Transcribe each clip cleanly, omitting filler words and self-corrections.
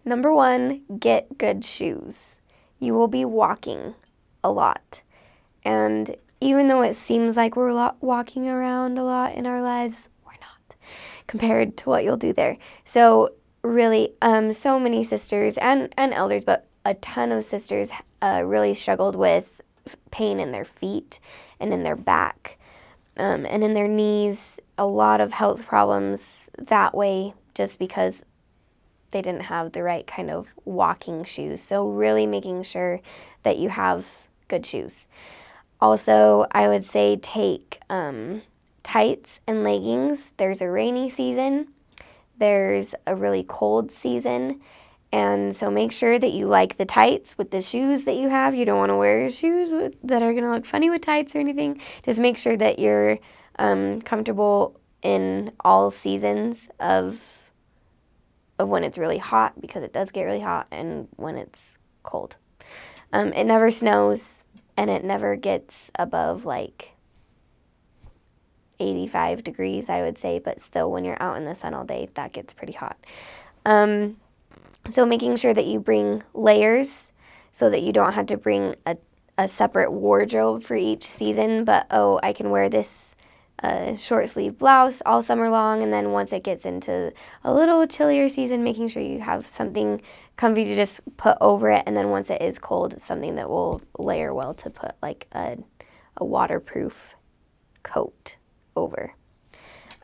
Number one, get good shoes. You will be walking a lot. And even though it seems like we're walking around a lot in our lives, we're not compared to what you'll do there. So really, so many sisters and elders, but a ton of sisters really struggled with pain in their feet and in their back and in their knees. A lot of health problems that way just because they didn't have the right kind of walking shoes. So really making sure that you have good shoes. Also, I would say take tights and leggings. There's a rainy season. There's a really cold season. And so make sure that you like the tights with the shoes that you have. You don't want to wear shoes that are going to look funny with tights or anything. Just make sure that you're comfortable in all seasons of when it's really hot, because it does get really hot, and when it's cold. It never snows, and it never gets above like 85 degrees, I would say, but still when you're out in the sun all day, that gets pretty hot. So making sure that you bring layers so that you don't have to bring a separate wardrobe for each season, but I can wear this short sleeve blouse all summer long, and then once it gets into a little chillier season, making sure you have something comfy to just put over it, and then once it is cold, something that will layer well to put like a waterproof coat over.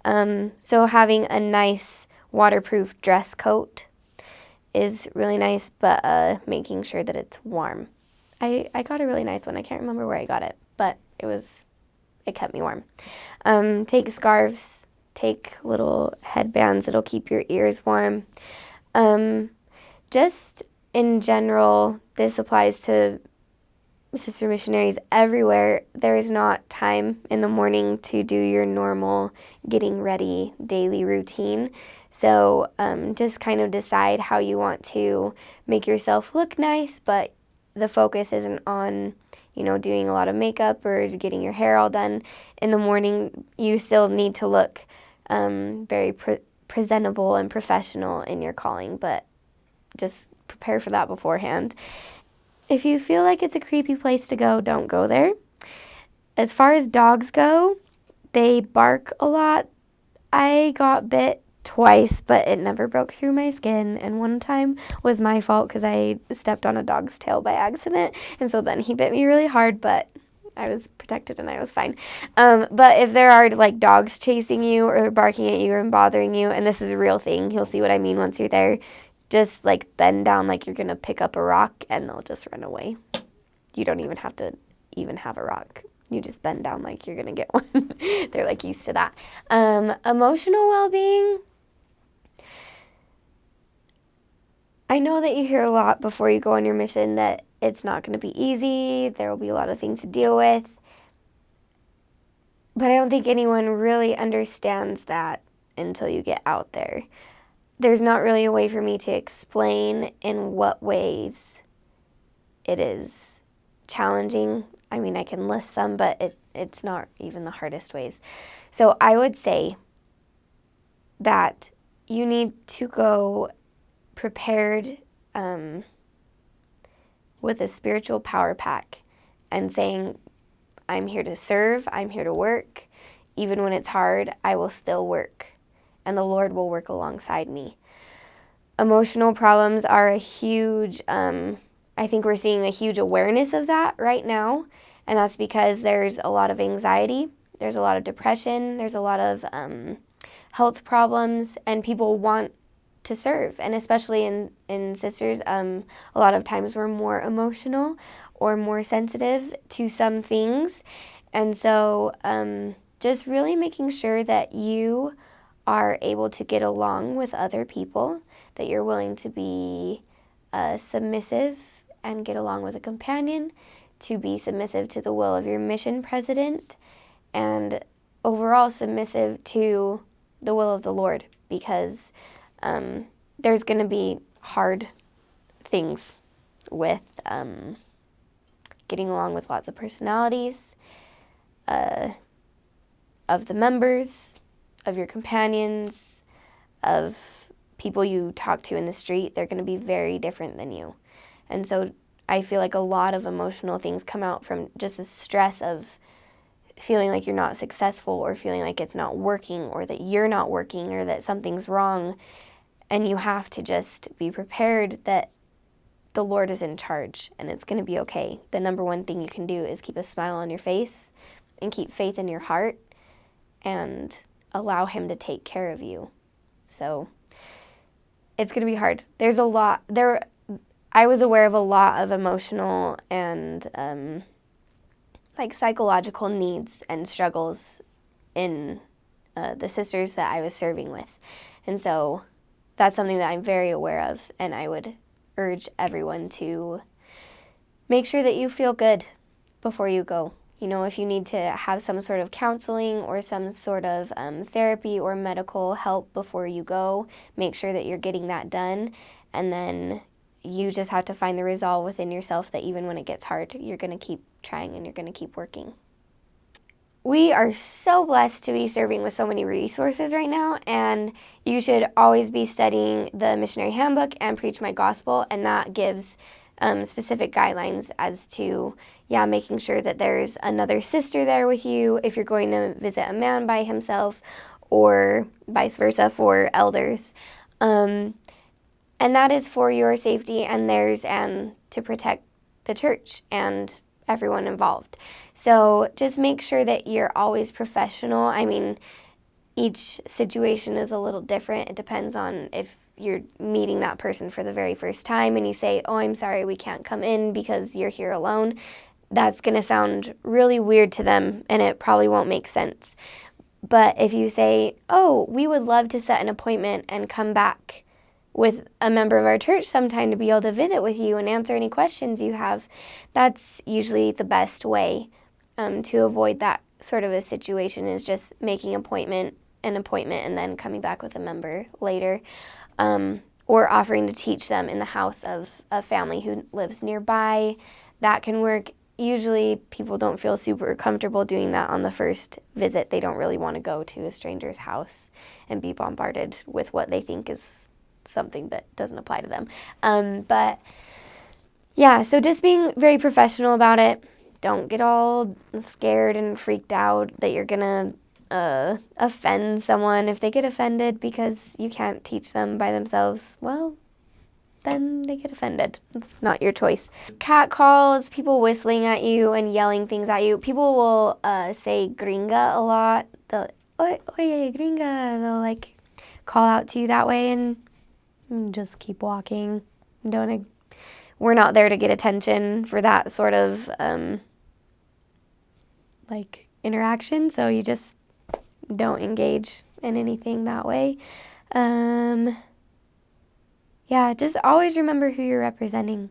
So having a nice waterproof dress coat is really nice, but making sure that it's warm. I got a really nice one. I can't remember where I got it, but it kept me warm. Take scarves, take little headbands that'll keep your ears warm. Just in general, this applies to sister missionaries everywhere. There is not time in the morning to do your normal getting ready daily routine. So just kind of decide how you want to make yourself look nice, but the focus isn't on doing a lot of makeup or getting your hair all done in the morning. You still need to look very presentable and professional in your calling, but just prepare for that beforehand. If you feel like it's a creepy place to go, don't go there. As far as dogs go, they bark a lot. I got bit twice, but it never broke through my skin, and one time was my fault because I stepped on a dog's tail by accident, and so then he bit me really hard, but I was protected and I was fine. But if there are like dogs chasing you or barking at you and bothering you, and this is a real thing, you'll see what I mean once you're there, just like bend down like you're gonna pick up a rock and they'll just run away. You don't even have to have a rock. You just bend down like you're gonna get one. They're like used to that. Emotional well-being. I know that you hear a lot before you go on your mission that it's not going to be easy. There will be a lot of things to deal with. But I don't think anyone really understands that until you get out there. There's not really a way for me to explain in what ways it is challenging. I mean, I can list some, but it's not even the hardest ways. So I would say that you need to go prepared with a spiritual power pack and saying, I'm here to serve, I'm here to work. Even when it's hard, I will still work, and the Lord will work alongside me. Emotional problems are a huge, I think we're seeing a huge awareness of that right now, and that's because there's a lot of anxiety, there's a lot of depression, there's a lot of health problems, and people want to serve. And especially in sisters, a lot of times we're more emotional or more sensitive to some things. And so just really making sure that you are able to get along with other people, that you're willing to be submissive and get along with a companion, to be submissive to the will of your mission president, and overall submissive to the will of the Lord, because there's going to be hard things with getting along with lots of personalities of the members, of your companions, of people you talk to in the street, they're going to be very different than you. And so I feel like a lot of emotional things come out from just the stress of feeling like you're not successful, or feeling like it's not working, or that you're not working, or that something's wrong. And you have to just be prepared that the Lord is in charge and it's going to be okay. The number one thing you can do is keep a smile on your face and keep faith in your heart and allow Him to take care of you. So it's going to be hard. There's a lot there. I was aware of a lot of emotional and like psychological needs and struggles in the sisters that I was serving with. And so that's something that I'm very aware of, and I would urge everyone to make sure that you feel good before you go. You know, if you need to have some sort of counseling or some sort of therapy or medical help before you go, make sure that you're getting that done. And then you just have to find the resolve within yourself that even when it gets hard, you're going to keep trying and you're going to keep working. We are so blessed to be serving with so many resources right now, and you should always be studying the Missionary Handbook and Preach My Gospel, and that gives specific guidelines as to, making sure that there's another sister there with you if you're going to visit a man by himself, or vice versa for elders. And that is for your safety and theirs, and to protect the church and everyone involved. So just make sure that you're always professional. I mean, each situation is a little different. It depends on if you're meeting that person for the very first time and you say, "Oh, I'm sorry, we can't come in because you're here alone." That's going to sound really weird to them, and it probably won't make sense. But if you say, "Oh, we would love to set an appointment and come back with a member of our church sometime to be able to visit with you and answer any questions you have," that's usually the best way to avoid that sort of a situation, is just making an appointment and then coming back with a member later, or offering to teach them in the house of a family who lives nearby. That can work. Usually people don't feel super comfortable doing that on the first visit. They don't really want to go to a stranger's house and be bombarded with what they think is something that doesn't apply to them. So just being very professional about it. Don't get all scared and freaked out that you're going to offend someone. If they get offended because you can't teach them by themselves, well, then they get offended. It's not your choice. Cat calls, people whistling at you and yelling things at you. People will say gringa a lot. They'll, oye, gringa. They'll like call out to you that way, and just keep walking. We're not there to get attention for that sort of interaction, so you just don't engage in anything that way. Just always remember who you're representing,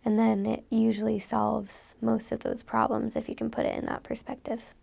and then it usually solves most of those problems if you can put it in that perspective.